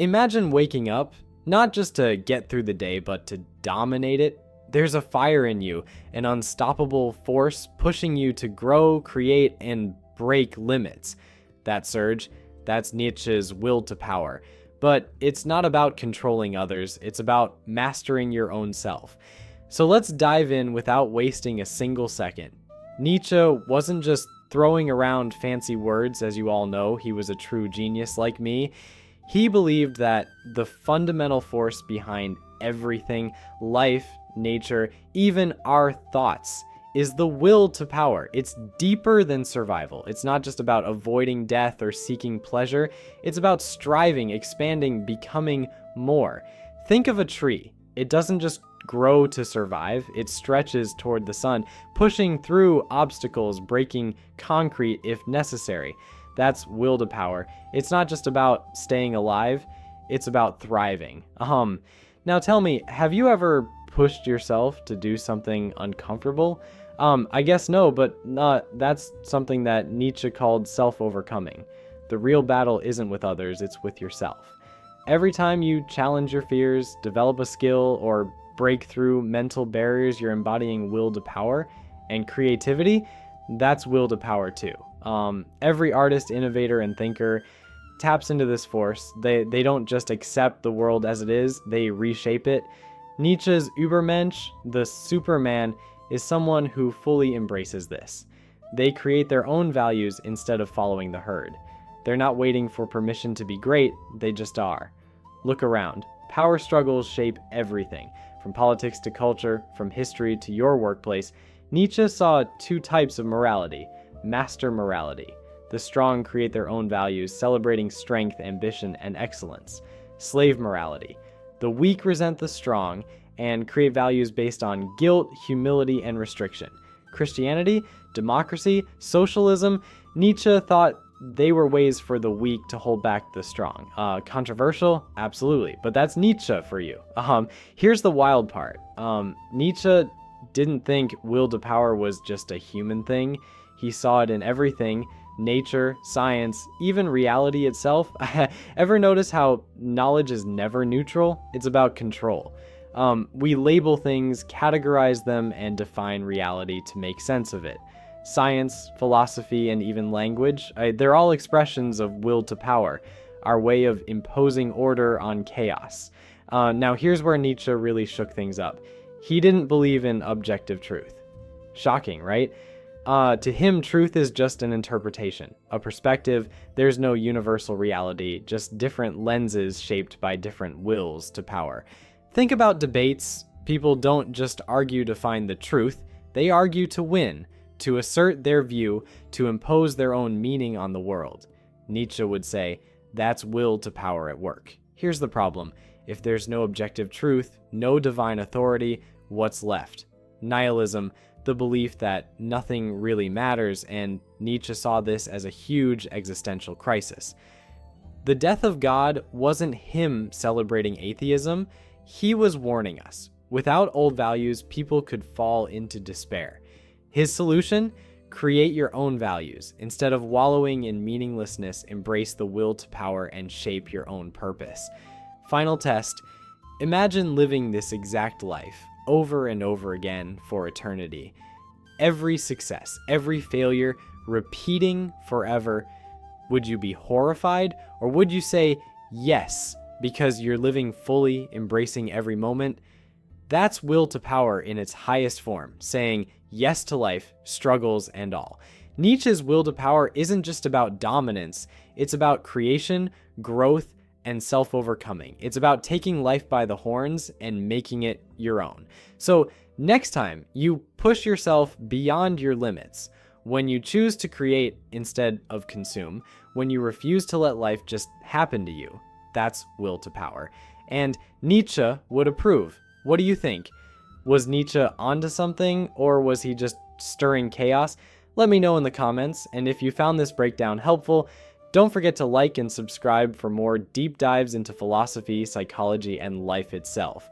Imagine waking up, not just to get through the day, but to dominate it. There's a fire in you, an unstoppable force pushing you to grow, create, and break limits. That surge, that's Nietzsche's will to power. But it's not about controlling others, it's about mastering your own self. So let's dive in without wasting a single second. Nietzsche wasn't just throwing around fancy words, as you all know. He was a true genius like me. He believed that the fundamental force behind everything, life, nature, even our thoughts, is the will to power. It's deeper than survival. It's not just about avoiding death or seeking pleasure. It's about striving, expanding, becoming more. Think of a tree. It doesn't just grow to survive. It stretches toward the sun, pushing through obstacles, breaking concrete if necessary. That's will to power. It's not just about staying alive. It's about thriving. Now tell me, have you ever pushed yourself to do something uncomfortable? I guess no, but that's something that Nietzsche called self-overcoming. The real battle isn't with others, it's with yourself. Every time you challenge your fears, develop a skill, or break through mental barriers, you're embodying will to power. And creativity, that's will to power too. Every artist, innovator, and thinker taps into this force. They don't just accept the world as it is, they reshape it. Nietzsche's Übermensch, the Superman, is someone who fully embraces this. They create their own values instead of following the herd. They're not waiting for permission to be great, they just are. Look around. Power struggles shape everything, from politics to culture, from history to your workplace. Nietzsche saw two types of morality: master morality. The strong create their own values, celebrating strength, ambition, and excellence. Slave morality. The weak resent the strong and create values based on guilt, humility, and restriction. Christianity, democracy, socialism. Nietzsche thought they were ways for the weak to hold back the strong. Controversial? Absolutely. But that's Nietzsche for you. Here's the wild part. Nietzsche didn't think will to power was just a human thing. He saw it in everything: nature, science, even reality itself. Ever notice how knowledge is never neutral? It's about control. We label things, categorize them, and define reality to make sense of it. Science, philosophy, and even language, they're all expressions of will to power, our way of imposing order on chaos. Now here's where Nietzsche really shook things up. He didn't believe in objective truth. Shocking, right? To him, truth is just an interpretation, a perspective. There's no universal reality, just different lenses shaped by different wills to power. Think about debates. People don't just argue to find the truth, they argue to win, to assert their view, to impose their own meaning on the world. Nietzsche would say, that's will to power at work. Here's the problem. If there's no objective truth, no divine authority, what's left? Nihilism, the belief that nothing really matters, and Nietzsche saw this as a huge existential crisis. The death of God wasn't him celebrating atheism, he was warning us. Without old values, people could fall into despair. His solution? Create your own values. Instead of wallowing in meaninglessness, embrace the will to power and shape your own purpose. Final test. Imagine living this exact life over and over again for eternity. Every success, every failure, repeating forever. Would you be horrified, or would you say yes because you're living fully, embracing every moment? That's will to power in its highest form, saying yes to life, struggles, and all. Nietzsche's will to power isn't just about dominance, it's about creation, growth, and self-overcoming. It's about taking life by the horns and making it your own. So next time you push yourself beyond your limits, when you choose to create instead of consume, when you refuse to let life just happen to you, that's will to power. And Nietzsche would approve. What do you think? Was Nietzsche onto something, or was he just stirring chaos? Let me know in the comments, and if you found this breakdown helpful, don't forget to like and subscribe for more deep dives into philosophy, psychology, and life itself.